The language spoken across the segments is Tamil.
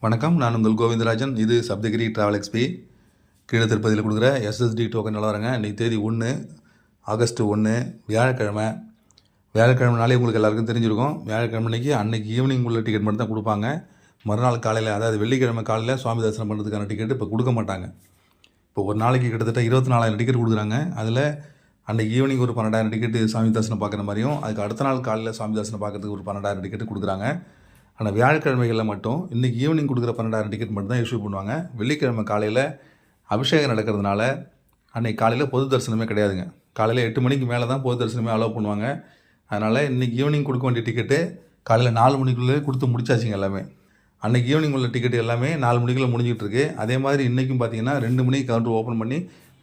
வணக்கம், நான் உங்கள் கோவிந்தராஜன். இது சப்தகிரி டிராவல் எக்ஸ்பி. கீழே திருப்பதியில் கொடுக்குற எஸ்எஸ்டி டோக்கன் நிலவரங்க. இன்றைக்கி தேதி 1 ஆகஸ்ட் 1 வியாழக்கிழமை. வியாழக்கிழமைனாலே உங்களுக்கு எல்லாருக்கும் தெரிஞ்சிருக்கும். வியாழக்கிழமை அன்னைக்கு ஈவினிங் உள்ள டிக்கெட் மட்டும் தான் கொடுப்பாங்க. மறுநாள் காலையில், அதாவது வெள்ளிக்கிழமை காலையில் சுவாமி தரிசனம் பண்ணுறதுக்கான டிக்கெட் இப்போ கொடுக்க மாட்டாங்க. இப்போ ஒரு நாளைக்கு கிட்டத்தட்ட 24,000 டிக்கெட் கொடுக்குறாங்க. அதில் அன்றைக்கி ஈவினிங் ஒரு 12,000 டிக்கெட்டு சாமி தரிசனம் பார்க்குற மாதிரியும், அதுக்கு அடுத்த நாள் காலையில் சாமி தரிசனம் பார்க்குறதுக்கு ஒரு 12,000 டிக்கெட்டு கொடுக்குறாங்க. ஆனால் வியாழக்கிழமைகளில் மட்டும் இன்றைக்கி ஈவினிங் கொடுக்குற 12,000 டிக்கெட் மட்டும் தான் இஷ்யூ பண்ணுவாங்க. வெள்ளிக்கிழமை காலையில் அபிஷேகம் நடக்கிறதுனால அன்றைக்கி காலையில் பொது தரிசனமே கிடையாதுங்க. காலையில் 8 மணிக்கு மேலே தான் பொது தரிசனமே அலோவ் பண்ணுவாங்க. அதனால் இன்றைக்கி ஈவினிங் கொடுக்க வேண்டிய டிக்கெட்டு காலையில் 4 மணிக்குள்ளே கொடுத்து முடிச்சாச்சுங்க எல்லாமே. அன்றைக்கி ஈவினிங் உள்ள டிக்கெட்டு எல்லாமே 4 மணிக்குள்ளே முடிஞ்சிட்டு இருக்கு. அதே மாதிரி இன்றைக்கும் பார்த்தீங்கன்னா 2 மணிக்கு கவுண்டர் ஓப்பன் பண்ணி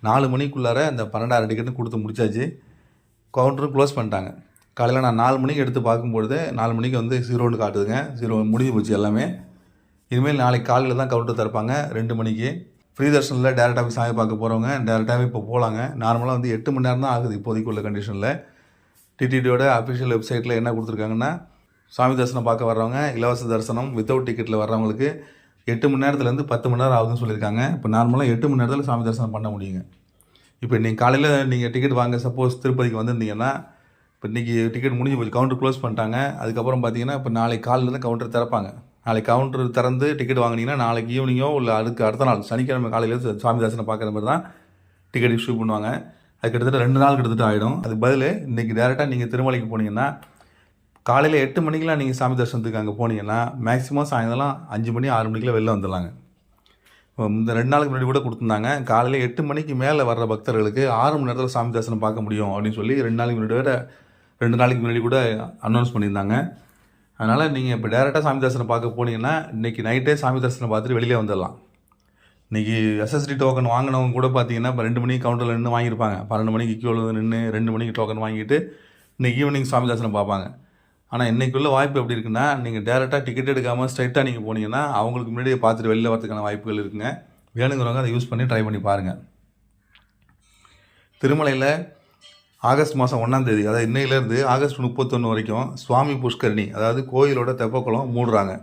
4 மணிக்குள்ளார அந்த 12,000 டிக்கெட்டு கொடுத்து முடிச்சாச்சு. கவுண்டரும் க்ளோஸ் பண்ணிட்டாங்க. காலையில் நான் 4 மணிக்கு எடுத்து பார்க்கும்பொழுது 4 மணிக்கு வந்து 0ன்னு காட்டுதுங்க. 0 முடிஞ்சு போச்சு எல்லாமே. இனிமேல் நாளைக்கு காலையில் தான் கவுண்டர் திறப்பாங்க 2 மணிக்கு. ஃப்ரீ தர்ஷனில் டேரெக்டாக போய் சாமி பார்க்க போகிறவங்க டேரெக்டாகவே இப்போ போகலாங்க. நார்மலாக வந்து 8 மணி நேரம் தான் ஆகுது இப்போதைக்கு உள்ள கண்டிஷனில். டிடிடியோட அஃபிஷியல் வெப்சைட்டில் என்ன கொடுத்துருக்காங்கன்னா, சாமி தரிசனம் பார்க்க வர்றவங்க இலவச தரிசனம் வித்தவுட் டிக்கெட்டில் வர்றவங்களுக்கு 8 மணி நேரத்துலேருந்து 10 மணி நேரம் ஆகுதுன்னு சொல்லியிருக்காங்க. இப்போ நார்மலாக 8 மணி நேரத்தில் சாமி தரிசனம் பண்ண முடியுங்க. இப்போ நீங்கள் காலையில் நீங்கள் டிக்கெட் வாங்க சப்போஸ் திருப்பதிக்கு வந்திருந்தீங்கன்னா, இப்போ இன்றைக்கி டிக்கெட் முடிஞ்சு போச்சு, கவுண்டர் க்ளோஸ் பண்ணிட்டாங்க. அதுக்கப்புறம் பார்த்தீங்கன்னா இப்போ நாளைக்கு காலையில் தான் கவுண்டர் திறப்பாங்க. நாளைக்கு கவுண்டர் திறந்து டிக்கெட் வாங்கினீங்கன்னா நாளைக்கு ஈவினிங்கோ இல்லை அதுக்கு அடுத்த நாள் சனிக்கிழமை காலையில் சாமி தரிசனம் பார்க்குற மாதிரி தான் டிக்கெட் இஷ்யூ பண்ணுவாங்க. அது கிட்டத்தட்ட 2 நாள் கிட்டத்தட்ட ஆகிடும். அதுக்கு பதில் இன்றைக்கி டேரெக்டாக நீங்கள் திருமலைக்கு போனீங்கன்னா காலையில் 8 மணிக்கெலாம் நீங்கள் சாமி தரிசனத்துக்கு அங்கே போனீங்கன்னா மேக்ஸிமம் சாயந்தரம் 5 மணி 6 மணிக்கெலாம் வெளில வந்துடலாங்க. இந்த 2 நாளுக்கு முன்னாடி கூட கொடுத்துருந்தாங்க. காலையில் 8 மணிக்கு மேலே வர்ற பக்தர்களுக்கு 6 மணி நேரத்தில் சாமி தரிசனம் பார்க்க முடியும் அப்படின்னு சொல்லி 2 நாளைக்கு முன்னாடி கூட அனௌன்ஸ் பண்ணியிருந்தாங்க. அதனால் நீங்கள் இப்போ டேரெக்டாக சாமி தரிசனம் பார்க்க போனீங்கன்னா இன்றைக்கி நைட்டே சாமி தரிசனம் பார்த்துட்டு வெளியே வந்துடலாம். இன்றைக்கி எஸ்எஸ்டி டோக்கன் வாங்கினவங்க கூட பார்த்தீங்கன்னா இப்போ 2 மணிக்கு கவுண்டரில் நின்று வாங்கியிருப்பாங்க. 12 மணிக்கு கியூவில் நின்று 2 மணிக்கு டோக்கன் வாங்கிட்டு இன்றைக்கி ஈவினிங் சாமி தரிசனம் பார்ப்பாங்க. ஆனால் இன்றைக்குள்ள வாய்ப்பு எப்படி இருக்குன்னா, நீங்கள் டேரெக்டாக டிக்கெட் எடுக்காமல் ஸ்ட்ரைட்டாக நீங்கள் போனீங்கன்னா அவங்களுக்கு முன்னாடியே பார்த்துட்டு வெளியில் வரதுக்கான வாய்ப்புகள் இருக்குங்க. வேணுங்கிறவங்க அதை யூஸ் பண்ணி ட்ரை பண்ணி பாருங்கள். திருமலையில் ஆகஸ்ட் மாதம் 1ஆம் தேதி, அதாவது இன்னையிலேருந்து ஆகஸ்ட் 31 வரைக்கும் சுவாமி புஷ்கரணி, அதாவது கோயிலோட தெப்பக்குளம் மூடுறாங்க.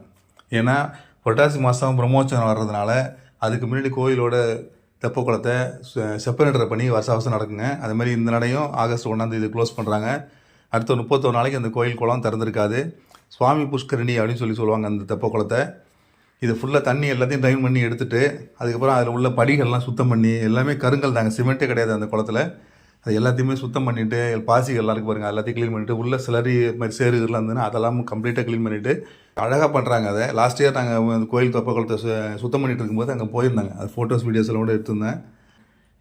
ஏன்னா புரட்டாசி மாதம் பிரம்மோற்சவம் வர்றதுனால அதுக்கு முன்னாடி கோயிலோட தெப்பக்குளத்தை செப்பரேட்டர் பண்ணி வருஷம் நடக்குங்க. அது மாதிரி இந்த நடையும் ஆகஸ்ட் 1ஆம் தேதி க்ளோஸ் பண்ணுறாங்க. அடுத்த 31 நாளைக்கு அந்த கோயில் குளம் திறந்துருக்காது. சுவாமி புஷ்கரணி அப்படின்னு சொல்லுவாங்க அந்த தெப்பக்குளத்தை. இது ஃபுல்லாக தண்ணி எல்லாத்தையும் ட்ரைன் பண்ணி எடுத்துகிட்டு அதுக்கப்புறம் அதில் உள்ள படிகள்லாம் சுத்தம் பண்ணி, எல்லாமே கருங்கல் தாங்க, சிமெண்ட்டே கிடையாது அந்த குளத்தில். அது எல்லாத்தையுமே சுத்தம் பண்ணிவிட்டு, பாசிகள்லாம் இருக்குது பாருங்கள், எல்லாத்தையும் க்ளீன் பண்ணிவிட்டு, உள்ள சிலரி மாதிரி சேருகள்லாம் இருந்ததுன்னா அதெல்லாம் கம்ப்ளீட்டாக க்ளீன் பண்ணிவிட்டு அழகாக பண்ணுறாங்க. அதை லாஸ்ட் இயர் நாங்கள் கோயில் தெப்பக்குளத்தை சுத்தம் பண்ணிகிட்டு இருக்கும்போது அங்கே போயிருந்தாங்க. அது ஃபோட்டோஸ் வீடியோஸ் எல்லாம் கூட எடுத்திருந்தேன்.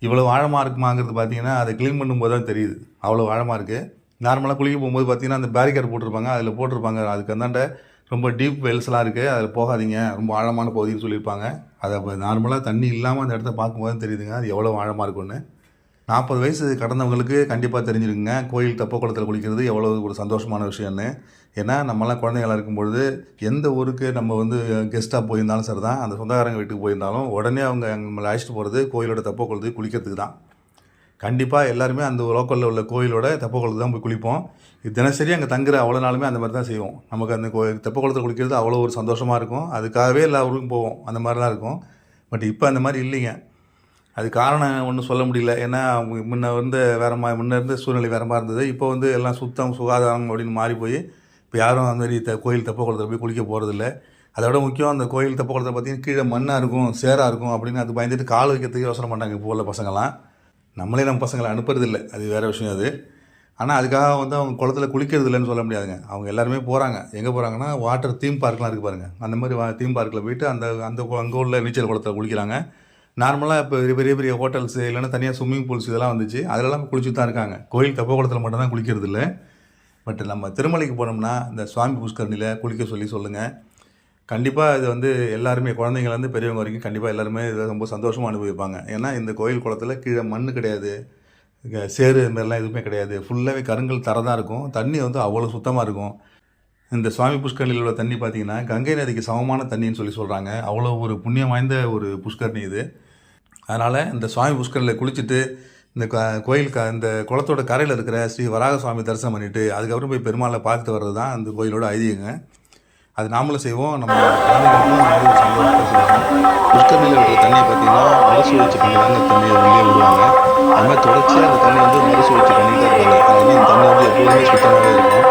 இவ்வளோ ஆழமாக இருக்குமாங்கிறது பார்த்தீங்கன்னா அதை க்ளீன் பண்ணும்போது தான் தெரியுது, அவ்வளோ ஆழமாக இருக்குது. நார்மலாக குளிக்க போகும்போது பார்த்தீங்கன்னா அந்த பேரிகேட் போட்டிருப்பாங்க, அதில் போட்டிருப்பாங்க அதுக்கு அந்தாண்ட ரொம்ப டீப் வெல்ஸ்லாம் இருக்குது, அதில் போகாதீங்க, ரொம்ப ஆழமான பகுதின்னு சொல்லியிருப்பாங்க. அதை அப்போ நார்மலாக தண்ணி இல்லாமல் அந்த இடத்த பார்க்கும்போது தான் தெரியுதுங்க அது எவ்வளோ ஆழமாக இருக்குன்னு. 40 வயசு கடந்தவங்களுக்கு கண்டிப்பாக தெரிஞ்சிருக்குங்க கோயில் தெப்பக்குளத்தில் குளிக்கிறது எவ்வளோ ஒரு சந்தோஷமான விஷயம்னு. ஏன்னா நம்மளாம் குழந்தைங்களாக இருக்கும்பொழுது எந்த ஊருக்கு நம்ம வந்து கெஸ்ட்டாக போயிருந்தாலும் சரி தான், அந்த சொந்தக்காரங்க வீட்டுக்கு போயிருந்தாலும் உடனே அவங்க நம்மளை அழைச்சிட்டு போகிறது கோயிலோட தெப்பக்குளத்துக்கு குளிக்கிறதுக்கு தான். கண்டிப்பாக எல்லாருமே அந்த லோக்கலில் உள்ள கோயிலோட தெப்பக்குளத்துக்கு தான் போய் குளிப்போம். இது தினசரி அங்கே தங்குற அவ்வளோ நாளுமே அந்த மாதிரி தான் செய்வோம். நமக்கு அந்த தெப்பக்குளத்தில் குளிக்கிறது அவ்வளோ ஒரு சந்தோஷமாக இருக்கும். அதுக்காகவே எல்லா ஊருக்கும் போவோம், அந்த மாதிரி தான் இருக்கும். பட் இப்போ அந்த மாதிரி இல்லைங்க. அது காரணம் ஒன்றும் சொல்ல முடியல. ஏன்னா முன்ன இருந்த சூழ்நிலை வேறு மாதிரி இருந்தது. இப்போ வந்து எல்லாம் சுத்தம் சுகாதாரம் அப்படின்னு மாறி போய் இப்போ யாரும் அந்த மாதிரி கோயில் தெப்பக்குளத்தில் போய் குளிக்க போகிறதில்ல. அதை விட முக்கியம், அந்த கோயில் தெப்பக்குளத்தை பார்த்திங்கன்னா கீழே மண்ணாக இருக்கும், சேராக இருக்கும் அப்படின்னு அது பயந்துட்டு கால் வைக்கிறதுக்கு யோசனை பண்ணுறாங்க இப்போ உள்ள பசங்களாம். நம்மளே நம்ம பசங்களை அனுப்புறதில்லை, அது வேறு விஷயம் அது. ஆனால் அதுக்காக வந்து அவங்க குளத்தில் குளிக்கிறது இல்லைன்னு சொல்ல முடியாதுங்க. அவங்க எல்லாருமே போகிறாங்க. எங்கே போகிறாங்கன்னா வாட்டர் தீம் பார்க்லாம் இருக்குது பாருங்கள், அந்த மாதிரி தீம் பார்க்கில் போயிட்டு அங்கே உள்ள நீச்சல் குளத்தில் குளிக்கிறாங்க. நார்மலாக இப்போ பெரிய பெரிய ஹோட்டல்ஸ் இல்லைன்னா தனியாக ஸ்விம்மிங் பூல்ஸ் இதெல்லாம் வந்துச்சு, அதிலெல்லாம் குளிச்சு தான் இருக்காங்க. கோயில் தெப்பக்குளத்தில் மட்டும் தான் குளிக்கிறது இல்லை. பட் நம்ம திருமலைக்கு போனோம்னா இந்த சுவாமி புஷ்கரணியில் குளிக்க சொல்லுங்கள். கண்டிப்பாக இது வந்து எல்லாருமே குழந்தைங்கள்லேருந்து பெரியவங்க வரைக்கும் கண்டிப்பாக எல்லாருமே இதை ரொம்ப சந்தோஷமாக அனுபவிப்பாங்க. ஏன்னா இந்த கோயில் குளத்தில் கீழே மண் கிடையாது, சேறு இது மாதிரிலாம் எதுவுமே கிடையாது. ஃபுல்லாகவே கருங்கல் தர தான் இருக்கும். தண்ணி வந்து அவ்வளோ சுத்தமாக இருக்கும். இந்த சுவாமி புஷ்கரணியில் உள்ள தண்ணி பார்த்திங்கன்னா கங்கை நதிக்கு சமமான தண்ணின்னு சொல்கிறாங்க. அவ்வளோ ஒரு புண்ணியம் வாய்ந்த ஒரு புஷ்கரணி இது. அதனால் இந்த சுவாமி புஷ்கரணியில் குளிச்சுட்டு இந்த கோயில் இந்த குளத்தோட கரையில் இருக்கிற ஸ்ரீ வராக சுவாமி தரிசனம் பண்ணிவிட்டு அதுக்கப்புறம் போய் பெருமாளை பார்த்துட்டு வர்றது தான் அந்த கோயிலோட ஐதீகங்க. அது நாமளும் செய்வோம். நம்ம குழந்தைகளுக்கும் இந்த மாதிரி ஒரு சந்தோஷத்தை செய்வோம். புஷ்கரணியில் விடுற தண்ணியை பார்த்தீங்கன்னா மறுசுழற்சி பண்ணி தாங்க தண்ணியை வெளியே விடுவாங்க. அது மாதிரி தொடர்ச்சியாக அந்த தண்ணி வந்து மறுசுழற்சி பண்ணிகிட்டே இருப்பாங்க. அதனால அந்த தண்ணி வந்து எப்போதுமே சுத்தமாகவே இருக்கும்.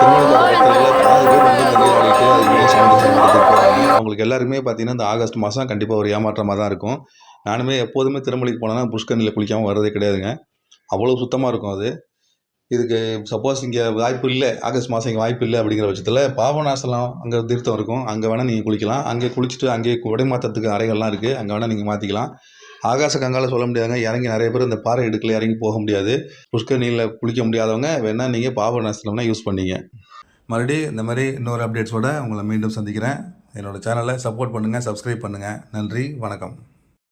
திருமணத்தோட இடத்துல பாதி பேர் வந்து இந்த நீராடிட்டு அதுக்குள்ளே சாமி சங்கடத்துக்கு போகிறாங்க. அவங்களுக்கு எல்லாருமே பார்த்தீங்கன்னா இந்த ஆகஸ்ட் மாதம் கண்டிப்பாக ஒரு ஏமாற்றமாக தான் இருக்கும். நானுமே எப்போதுமே திருமலைக்கு போனேன்னா புஷ்கரணியில் குளிக்காமல் வர்றதே கிடையாதுங்க. அவ்வளோ சுத்தமாக இருக்கும் அது. இதுக்கு சப்போஸ் இங்கே வாய்ப்பு இல்லை, ஆகஸ்ட் மாதம் இங்கே வாய்ப்பு இல்லை அப்படிங்கிற பட்சத்தில் பாபநாசலம் அங்கே தீர்த்தம் இருக்கும். அங்கே வேணால் நீங்கள் குளிக்கலாம். அங்கே குளிச்சுட்டு அங்கேயே உடை மாற்றத்துக்கு அறைகள்லாம் இருக்குது. அங்கே வேணால் நீங்கள் மாற்றிக்கலாம். ஆகாச கங்கால சொல்ல முடியாதுங்க. இறங்கி நிறைய பேர் இந்த பாறை இடுக்கில் இறங்கி போக முடியாது. புஷ்கரணியில் குளிக்க முடியாதவங்க வேணால் நீங்கள் பாபநாசலம்னா யூஸ் பண்ணிங்க. மறுபடியும் இந்த மாதிரி இன்னொரு அப்டேட்ஸோடு உங்களை மீண்டும் சந்திக்கிறேன். என்னோடய சேனலை சப்போர்ட் பண்ணுங்கள், சப்ஸ்கிரைப் பண்ணுங்கள். நன்றி, வணக்கம்.